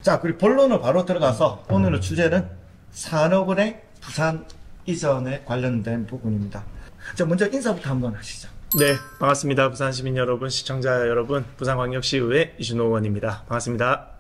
자, 그리고 본론으로 바로 들어가서 오늘의 주제는 산업은행 부산 이전에 관련된 부분입니다. 자, 먼저 인사부터 한번 하시죠. 네, 반갑습니다. 부산 시민 여러분, 시청자 여러분, 부산광역시의회 이준호 의원입니다. 반갑습니다.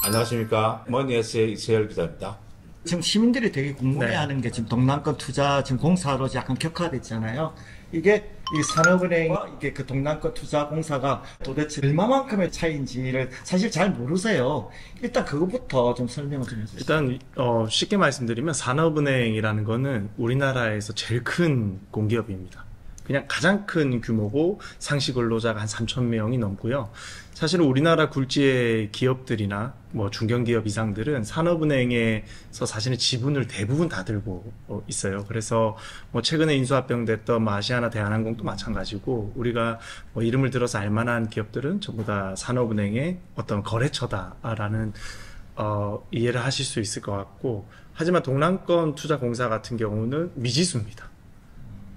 안녕하십니까. 머니에스의 이세열 기자입니다. 지금 시민들이 되게 궁금해하는 게 지금 동남권 투자 지금 공사로 약간 격화됐잖아요. 이게 이 산업은행과 이게 그 동남권 투자 공사가 도대체 얼마만큼의 차이인지를 사실 잘 모르세요. 일단 그것부터 좀 설명을 좀 해주세요. 일단 쉽게 말씀드리면 산업은행이라는 거는 우리나라에서 제일 큰 공기업입니다. 그냥 가장 큰 규모고 상시 근로자가 한 3,000명이 넘고요. 사실은 우리나라 굴지의 기업들이나 뭐 중견기업 이상들은 산업은행에서 사실은 지분을 대부분 다 들고 있어요. 그래서 뭐 최근에 인수합병됐던 아시아나 대한항공도 마찬가지고 우리가 뭐 이름을 들어서 알만한 기업들은 전부 다 산업은행의 어떤 거래처다라는 이해를 하실 수 있을 것 같고, 하지만 동남권 투자공사 같은 경우는 미지수입니다.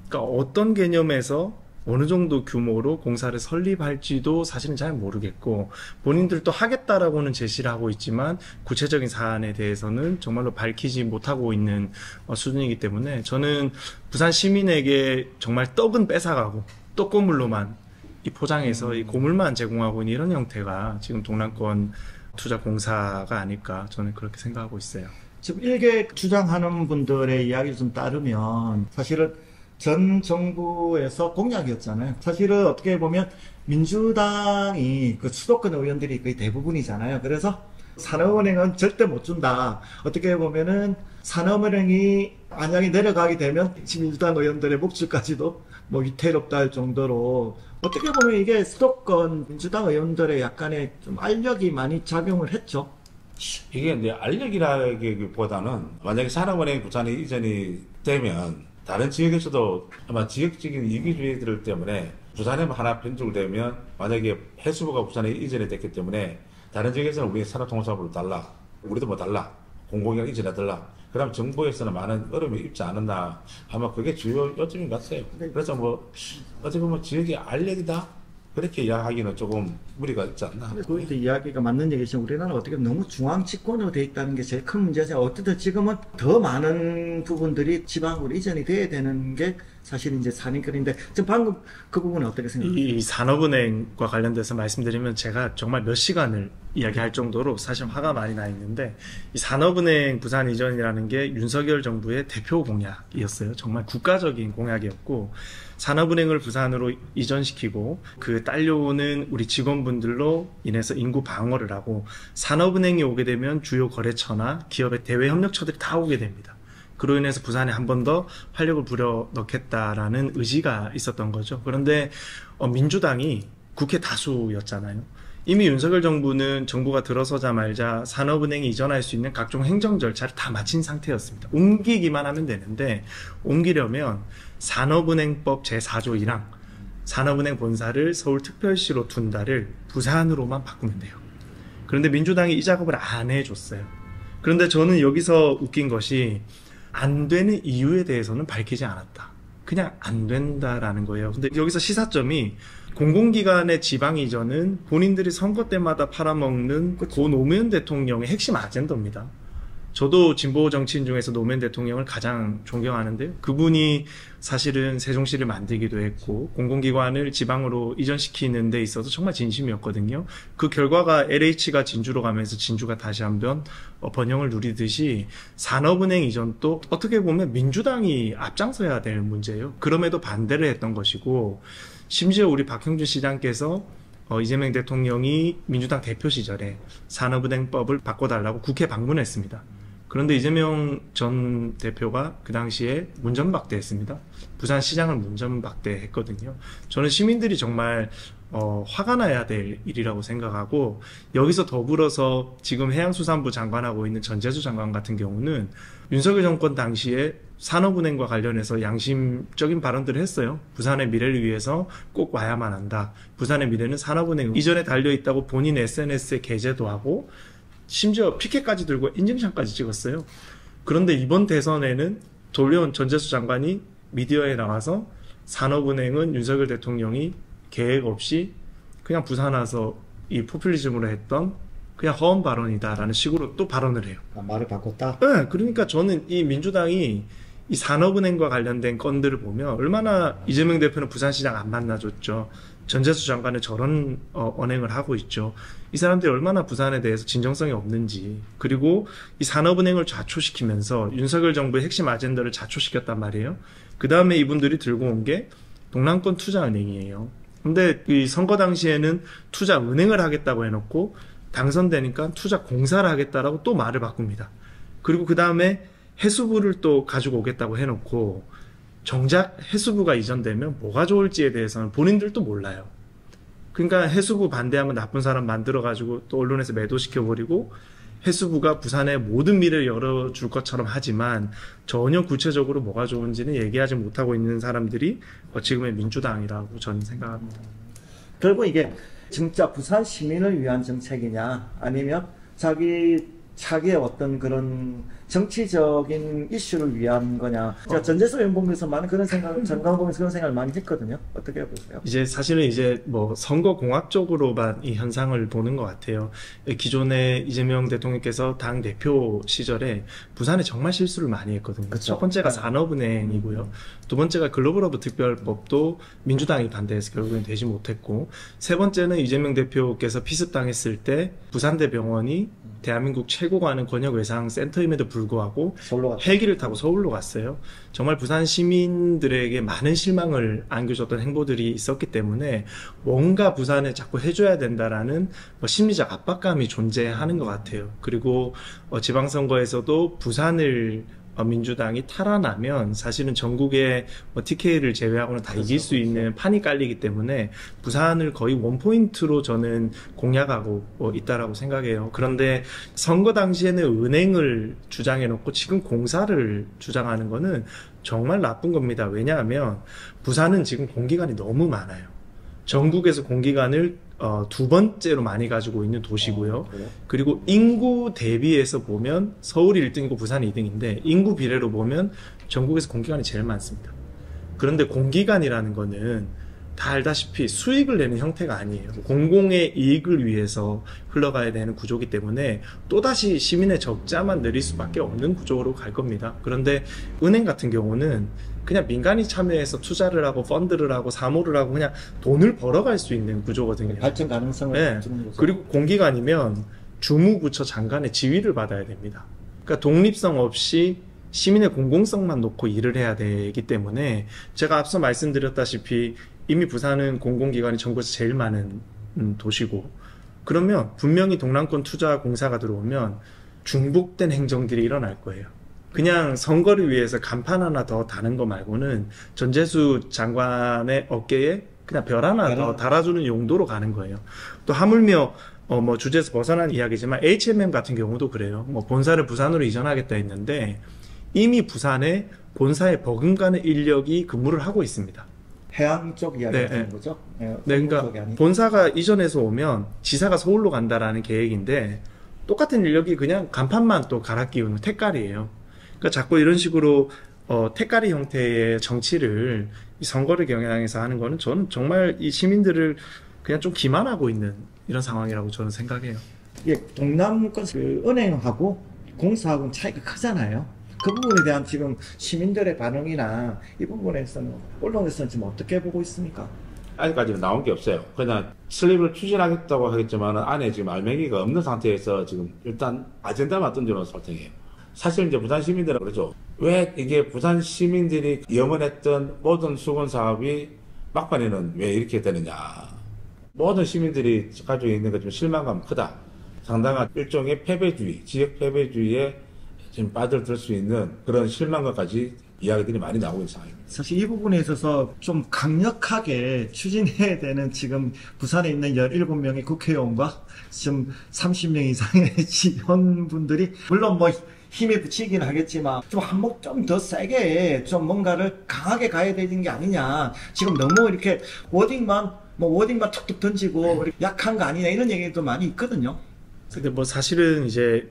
그러니까 어떤 개념에서 어느 정도 규모로 공사를 설립할지도 사실은 잘 모르겠고, 본인들도 하겠다라고는 제시를 하고 있지만 구체적인 사안에 대해서는 정말로 밝히지 못하고 있는 수준이기 때문에 저는 부산 시민에게 정말 떡은 뺏어가고 떡고물로만 이 포장해서 이 고물만 제공하고 있는 이런 형태가 지금 동남권 투자공사가 아닐까 저는 그렇게 생각하고 있어요. 지금 일개 주장하는 분들의 이야기를 좀 따르면 사실은 전 정부에서 공약이었잖아요. 사실은 어떻게 보면 민주당이 그 수도권 의원들이 거의 대부분이잖아요. 그래서 산업은행은 절대 못 준다. 어떻게 보면은 산업은행이 만약에 내려가게 되면 민주당 의원들의 목줄까지도 뭐 위태롭다 할 정도로, 어떻게 보면 이게 수도권 민주당 의원들의 약간의 좀 알력이 많이 작용을 했죠. 이게 이제 알력이라기보다는 만약에 산업은행 부산이 이전이 되면 다른 지역에서도 아마 지역적인 이기주의들 때문에 부산에 하나 변출되면, 만약에 해수부가 부산에 이전이 됐기 때문에 다른 지역에서는 우리 산업통상부로 달라, 우리도 뭐 달라, 공공기관 이전해 달라, 그럼 정부에서는 많은 어려움이 있지 않았나, 아마 그게 주요 요점인 것 같아요. 그래서 뭐 어떻게 보면 지역의 알력이다 그렇게 이야기하기는 조금 무리가 있지 않나. 그 이야기가 맞는 얘기지만 우리나라는 어떻게 보면 너무 중앙집권으로 돼 있다는 게 제일 큰 문제죠. 어쨌든 지금은 더 많은 부분들이 지방으로 이전이 돼야 되는 게 사실 이제 산인권인데, 지금 방금 그 부분은 어떻게 생각하세요? 이 산업은행과 관련돼서 말씀드리면 제가 정말 몇 시간을 이야기할 정도로 사실 화가 많이 나 있는데, 이 산업은행 부산 이전이라는 게 윤석열 정부의 대표 공약이었어요. 정말 국가적인 공약이었고, 산업은행을 부산으로 이전시키고 그 딸려오는 우리 직원분들로 인해서 인구 방어를 하고, 산업은행이 오게 되면 주요 거래처나 기업의 대외 협력처들이 다 오게 됩니다. 그로 인해서 부산에 한 번 더 활력을 불어넣겠다라는 의지가 있었던 거죠. 그런데 민주당이 국회 다수였잖아요. 이미 윤석열 정부는 정부가 들어서자마자 산업은행이 이전할 수 있는 각종 행정 절차를 다 마친 상태였습니다. 옮기기만 하면 되는데, 옮기려면 산업은행법 제4조 1항 산업은행 본사를 서울특별시로 둔다를 부산으로만 바꾸면 돼요. 그런데 민주당이 이 작업을 안 해줬어요. 그런데 저는 여기서 웃긴 것이 안 되는 이유에 대해서는 밝히지 않았다. 그냥 안 된다라는 거예요. 근데 여기서 시사점이, 공공기관의 지방 이전은 본인들이 선거 때마다 팔아먹는 고 노무현 대통령의 핵심 아젠다입니다. 저도 진보 정치인 중에서 노무현 대통령을 가장 존경하는데요. 그분이 사실은 세종시를 만들기도 했고 공공기관을 지방으로 이전시키는 데 있어서 정말 진심이었거든요. 그 결과가 LH가 진주로 가면서 진주가 다시 한번 번영을 누리듯이 산업은행 이전도 어떻게 보면 민주당이 앞장서야 될 문제예요. 그럼에도 반대를 했던 것이고, 심지어 우리 박형준 시장께서 이재명 대통령이 민주당 대표 시절에 산업은행법을 바꿔달라고 국회 방문했습니다. 그런데 이재명 전 대표가 그 당시에 문전박대했습니다. 부산시장을 문전박대했거든요. 저는 시민들이 정말 화가 나야 될 일이라고 생각하고, 여기서 더불어서 지금 해양수산부 장관하고 있는 전재수 장관 같은 경우는 윤석열 정권 당시에 산업은행과 관련해서 양심적인 발언들을 했어요. 부산의 미래를 위해서 꼭 와야만 한다. 부산의 미래는 산업은행 이전에 달려있다고 본인 SNS에 게재도 하고 심지어 피켓까지 들고 인증샷까지 찍었어요. 그런데 이번 대선에는 돌려온 전재수 장관이 미디어에 나와서 산업은행은 윤석열 대통령이 계획 없이 그냥 부산 와서 이 포퓰리즘으로 했던 그냥 허언 발언이다라는 식으로 또 발언을 해요. 말을 바꿨다? 네, 그러니까 저는 이 민주당이 이 산업은행과 관련된 건들을 보면 얼마나 이재명 대표는 부산시장 안 만나줬죠. 전재수 장관은 저런 언행을 하고 있죠. 이 사람들이 얼마나 부산에 대해서 진정성이 없는지, 그리고 이 산업은행을 좌초시키면서 윤석열 정부의 핵심 아젠다를 좌초시켰단 말이에요. 그 다음에 이분들이 들고 온 게 동남권 투자은행이에요. 근데 이 선거 당시에는 투자은행을 하겠다고 해놓고 당선되니까 투자공사를 하겠다라고 또 말을 바꿉니다. 그리고 그 다음에 해수부를 또 가지고 오겠다고 해놓고 정작 해수부가 이전되면 뭐가 좋을지에 대해서는 본인들도 몰라요. 그러니까 해수부 반대하면 나쁜 사람 만들어가지고 또 언론에서 매도시켜버리고 해수부가 부산의 모든 미래를 열어줄 것처럼 하지만 전혀 구체적으로 뭐가 좋은지는 얘기하지 못하고 있는 사람들이 지금의 민주당이라고 저는 생각합니다. 결국 이게 진짜 부산 시민을 위한 정책이냐 아니면 자기의 어떤 그런 정치적인 이슈를 위한 거냐. 제가 전재수 의원 보면서 많은 그런 전광 보면서 그런 생각을 많이 했거든요. 어떻게 보세요? 이제 사실은 이제 뭐 선거공학적으로만 이 현상을 보는 것 같아요. 기존에 이재명 대통령께서 당 대표 시절에 부산에 정말 실수를 많이 했거든요. 그쵸. 첫 번째가 산업은행이고요. 두 번째가 글로벌허브 특별법도 민주당이 반대해서 결국엔 되지 못했고, 세 번째는 이재명 대표께서 피습당했을 때 부산대병원이 대한민국 최고가 하는 권역외상센터임에도 불구하고 헬기를 타고 서울로 갔어요. 정말 부산 시민들에게 많은 실망을 안겨줬던 행보들이 있었기 때문에 뭔가 부산에 자꾸 해줘야 된다라는 심리적 압박감이 존재하는 것 같아요. 그리고 지방선거에서도 부산을 민주당이 탈환하면 사실은 전국의 TK를 제외하고는 다 이길 수 있는 판이 깔리기 때문에 부산을 거의 원포인트로 저는 공략하고 있다라고 생각해요. 그런데 선거 당시에는 은행을 주장해놓고 지금 공사를 주장하는 거는 정말 나쁜 겁니다. 왜냐하면 부산은 지금 공기관이 너무 많아요. 전국에서 공기관을 두 번째로 많이 가지고 있는 도시고요. 그리고 인구 대비해서 보면 서울이 1등이고 부산이 2등인데 인구 비례로 보면 전국에서 공기관이 제일 많습니다. 그런데 공기관이라는 거는 다 알다시피 수익을 내는 형태가 아니에요. 공공의 이익을 위해서 흘러가야 되는 구조이기 때문에 또다시 시민의 적자만 늘릴 수밖에 없는 구조로 갈 겁니다. 그런데 은행 같은 경우는 그냥 민간이 참여해서 투자를 하고 펀드를 하고 사모를 하고 그냥 돈을 벌어갈 수 있는 구조거든요. 발전 가능성을 네. 주는 거죠. 그리고 공기관이면 주무부처 장관의 지위를 받아야 됩니다. 그러니까 독립성 없이 시민의 공공성만 놓고 일을 해야 되기 때문에 제가 앞서 말씀드렸다시피 이미 부산은 공공기관이 전국에서 제일 많은 도시고, 그러면 분명히 동남권 투자공사가 들어오면 중복된 행정들이 일어날 거예요. 그냥 선거를 위해서 간판 하나 더 다는 거 말고는 전재수 장관의 어깨에 그냥 별 하나 더 달아주는 용도로 가는 거예요. 또 하물며 뭐 주제에서 벗어난 이야기지만 H&M 같은 경우도 그래요. 뭐 본사를 부산으로 이전하겠다 했는데 이미 부산에 본사에 버금가는 인력이 근무를 하고 있습니다. 해양 쪽 이야기 하는 거죠? 네, 그러니까 본사가 이전해서 오면 지사가 서울로 간다라는 계획인데 똑같은 인력이 그냥 간판만 또 갈아 끼우는 택갈이에요. 그러니까 자꾸 이런 식으로 택갈이 형태의 정치를 이 선거를 겨냥해서 하는 거는 저는 정말 이 시민들을 그냥 좀 기만하고 있는 이런 상황이라고 저는 생각해요. 예, 동남권 그 은행하고 공사하고는 차이가 크잖아요. 그 부분에 대한 지금 시민들의 반응이나 이 부분에서는 언론에서는 지금 어떻게 보고 있습니까? 아직까지는 나온 게 없어요. 그냥 슬립을 추진하겠다고 하겠지만 안에 지금 알맹이가 없는 상태에서 지금 일단 아젠다만 던져놓은 상태예요. 사실 이제 부산 시민들은 그러죠. 왜 이게 부산 시민들이 염원했던 모든 수건 사업이 막판에는 왜 이렇게 되느냐. 모든 시민들이 가지고 있는 것 좀 실망감 크다. 상당한 일종의 패배주의, 지역 패배주의에 지금 빠져들 수 있는 그런 실망감까지 이야기들이 많이 나오고 있는 상황입니다. 사실 이 부분에 있어서 좀 강력하게 추진해야 되는 지금 부산에 있는 17명의 국회의원과 지금 30명 이상의 지원분들이 물론 뭐 힘에 붙이긴 하겠지만 좀 한몫 좀 더 세게 좀 뭔가를 강하게 가야 되는 게 아니냐. 지금 너무 이렇게 워딩만 툭툭 던지고 약한 거 아니냐 이런 얘기도 많이 있거든요. 근데 뭐 사실은 이제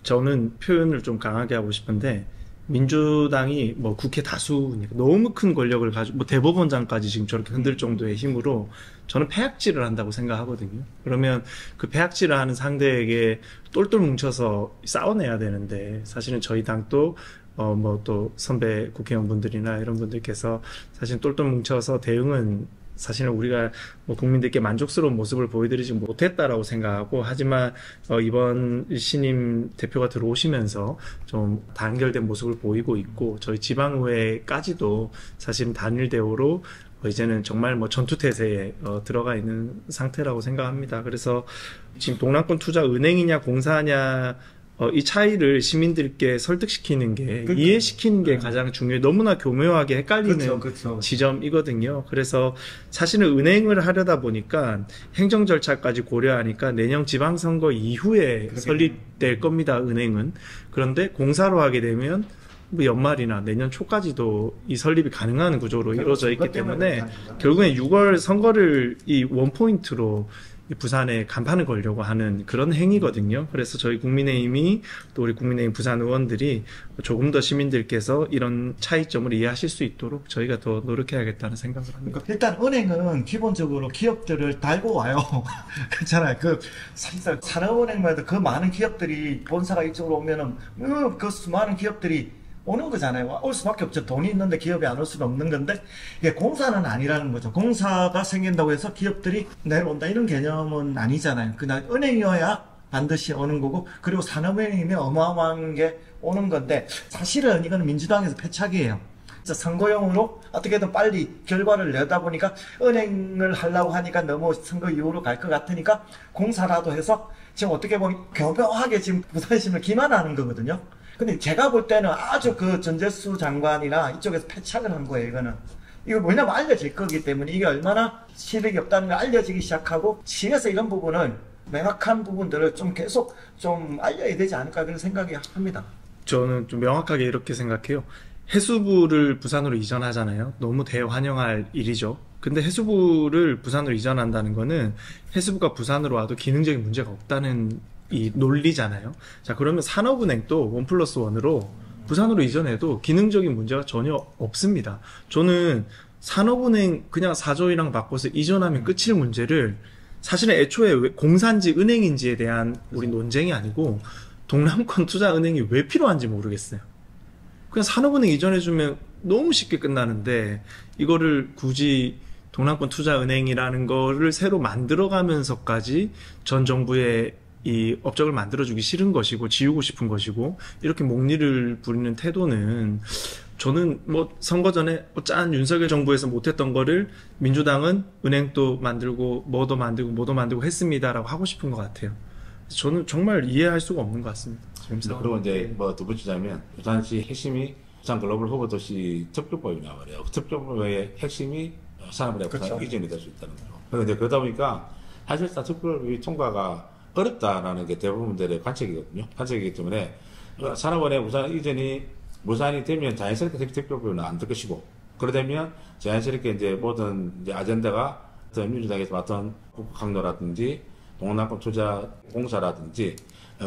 저는 표현을 좀 강하게 하고 싶은데 민주당이 뭐 국회 다수니까 너무 큰 권력을 가지고 뭐 대법원장까지 지금 저렇게 흔들 정도의 힘으로 저는 패악질을 한다고 생각하거든요. 그러면 그 패악질을 하는 상대에게 똘똘 뭉쳐서 싸워내야 되는데 사실은 저희 당도 뭐 또 선배 국회의원분들이나 이런 분들께서 사실 똘똘 뭉쳐서 대응은 사실은 우리가 뭐 국민들께 만족스러운 모습을 보여드리지 못했다라고 생각하고, 하지만 이번 신임 대표가 들어오시면서 좀 단결된 모습을 보이고 있고, 저희 지방의회까지도 사실은 단일 대우로 이제는 정말 뭐 전투태세에 들어가 있는 상태라고 생각합니다. 그래서 지금 동남권 투자 은행이냐 공사냐 이 차이를 시민들께 설득시키는 게, 그러니까, 이해시키는 게 가장 중요해요. 너무나 교묘하게 헷갈리는 그쵸. 지점이거든요. 그래서 사실은 은행을 하려다 보니까 행정 절차까지 고려하니까 내년 지방선거 이후에 설립될 겁니다, 은행은. 그런데 공사로 하게 되면 뭐 연말이나 내년 초까지도 이 설립이 가능한 구조로 이루어져 있기 때문에 결국엔 6월 선거를 이 원포인트로 부산에 간판을 걸려고 하는 그런 행위거든요. 그래서 저희 국민의힘이, 또 우리 국민의힘 부산 의원들이 조금 더 시민들께서 이런 차이점을 이해하실 수 있도록 저희가 더 노력해야겠다는 생각을 합니다. 그러니까 일단 은행은 기본적으로 기업들을 달고 와요. 그렇잖아요. 사실상 산업은행만 해도 그 많은 기업들이 본사가 이쪽으로 오면은 그 수많은 기업들이 오는 거잖아요. 올 수밖에 없죠. 돈이 있는데 기업이 안 올 수는 없는 건데, 이게 공사는 아니라는 거죠. 공사가 생긴다고 해서 기업들이 내려온다 이런 개념은 아니잖아요. 그냥 은행이어야 반드시 오는 거고, 그리고 산업은행이면 어마어마한 게 오는 건데, 사실은 이거는 민주당에서 패착이에요. 선거용으로 어떻게든 빨리 결과를 내다 보니까 은행을 하려고 하니까 너무 선거 이후로 갈 것 같으니까 공사라도 해서 지금 어떻게 보면 교묘하게 지금 부산심을 기만하는 거거든요. 근데 제가 볼 때는 아주 전재수 장관이나 이쪽에서 패착을 한 거예요, 이거는. 이거 뭐냐면 알려질 거기 때문에 이게 얼마나 실력이 없다는 걸 알려지기 시작하고, 시에서 이런 부분을, 명확한 부분들을 좀 계속 좀 알려야 되지 않을까 그런 생각이 합니다. 저는 좀 명확하게 이렇게 생각해요. 해수부를 부산으로 이전하잖아요. 너무 대환영할 일이죠. 근데 해수부를 부산으로 이전한다는 거는 해수부가 부산으로 와도 기능적인 문제가 없다는 이 논리잖아요. 자, 그러면 산업은행도 1+1으로 부산으로 이전해도 기능적인 문제가 전혀 없습니다. 저는 산업은행 그냥 4조이랑 바꿔서 이전하면 끝일 문제를, 사실은 애초에 공사인지 은행인지에 대한 우리 논쟁이 아니고 동남권 투자은행이 왜 필요한지 모르겠어요. 그냥 산업은행 이전해주면 너무 쉽게 끝나는데 이거를 굳이 동남권 투자은행이라는 거를 새로 만들어가면서까지 전 정부의 이 업적을 만들어주기 싫은 것이고 지우고 싶은 것이고 이렇게 목리를 부리는 태도는, 저는 뭐 선거 전에 짠 윤석열 정부에서 못했던 거를 민주당은 은행도 만들고 뭐도 만들고 했습니다라고 하고 싶은 것 같아요. 저는 정말 이해할 수가 없는 것 같습니다. 그리고 이제 뭐 두 번째자면 부산시 핵심이 부산 글로벌 후보도시 특별법이 나와요. 그 특별법의 핵심이 산업은행 부산 이전이 될 수 있다는 거죠. 그런데 이제 그러다 보니까 사실상 특별법이 통과가 어렵다라는 게 대부분들의 관측이거든요. 관측이기 때문에 산업은행 부산 이전이 무산이 되면 자연스럽게 특별법은 안 될 것이고, 그러다면 자연스럽게 이제 모든 이제 아젠다가 어떤 민주당에서 맡은 국가 강도라든지 동남권 투자 공사라든지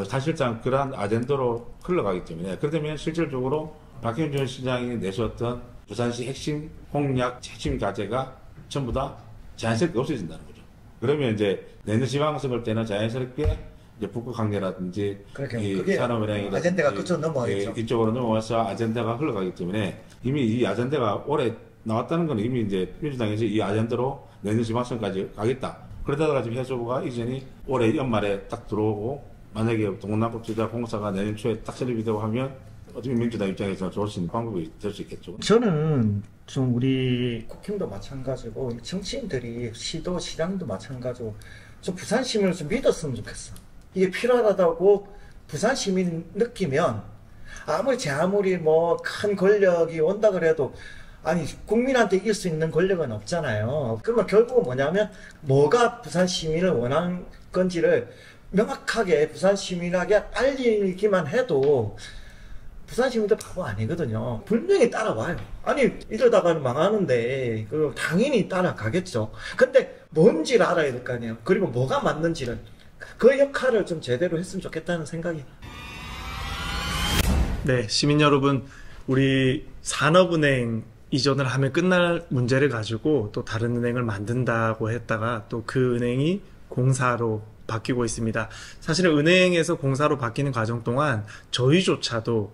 사실상 그러한 아젠다로 흘러가기 때문에, 그러다면 실질적으로 박형준 시장이 내세웠던 부산시 핵심 공약, 핵심 과제가 전부 다 자연스럽게 없어진다는 거죠. 그러면 이제 내년 지방선거 때는 자연스럽게 이제 북구 관계라든지 이 산업은행이 아젠다가 그쪽으로 넘어가겠죠. 이쪽으로 넘어가서 아젠다가 흘러가기 때문에 이미 이 아젠다가 올해 나왔다는 건 이미 이제 민주당에서 이 아젠다로 내년 지방선거까지 가겠다. 그러다가 지금 해수부가 이전이 올해 연말에 딱 들어오고, 만약에 동남북 투자 공사가 내년 초에 딱 설립이 되고 하면 어떻게 민주당 입장에서 좋을 수 있는 방법이 될 수 있겠죠. 저는 좀 우리 국힘도 마찬가지고 정치인들이 시도 시장도 마찬가지고 좀 부산 시민을 좀 믿었으면 좋겠어. 이게 필요하다고 부산 시민 느끼면 아무리 뭐 큰 권력이 온다 그래도, 아니 국민한테 이길 수 있는 권력은 없잖아요. 그러면 결국은 뭐냐면 뭐가 부산 시민을 원하는 건지를 명확하게 부산 시민에게 알리기만 해도 부산 시민들 바보 아니거든요. 분명히 따라와요. 아니 이러다가는 망하는데 그럼 당연히 따라가겠죠. 근데 뭔지를 알아야 될 거 아니에요. 그리고 뭐가 맞는지를, 그 역할을 좀 제대로 했으면 좋겠다는 생각이. 네, 시민 여러분, 우리 산업은행 이전을 하면 끝날 문제를 가지고 또 다른 은행을 만든다고 했다가 또 그 은행이 공사로 바뀌고 있습니다. 사실은 은행에서 공사로 바뀌는 과정 동안 저희조차도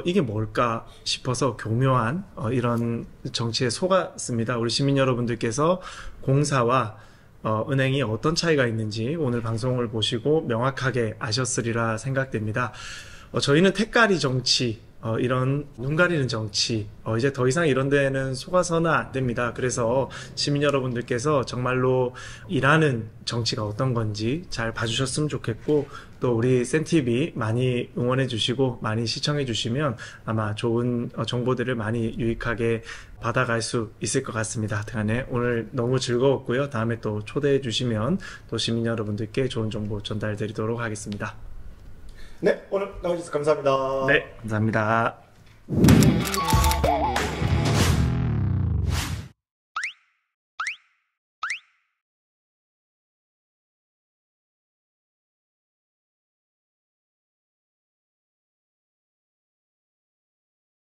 이게 뭘까 싶어서 교묘한 이런 정치에 속았습니다. 우리 시민 여러분들께서 공사와 은행이 어떤 차이가 있는지 오늘 방송을 보시고 명확하게 아셨으리라 생각됩니다. 저희는 택가리 정치, 이런 눈 가리는 정치, 이제 더 이상 이런 데는 속아서는 안 됩니다. 그래서 시민 여러분들께서 정말로 일하는 정치가 어떤 건지 잘 봐주셨으면 좋겠고, 또 우리 센TV 많이 응원해 주시고 많이 시청해 주시면 아마 좋은 정보들을 많이 유익하게 받아갈 수 있을 것 같습니다. 하여튼간에 오늘 너무 즐거웠고요. 다음에 또 초대해 주시면 또 시민 여러분들께 좋은 정보 전달 드리도록 하겠습니다. 네, 오늘 나와주셔서 감사합니다. 네, 감사합니다.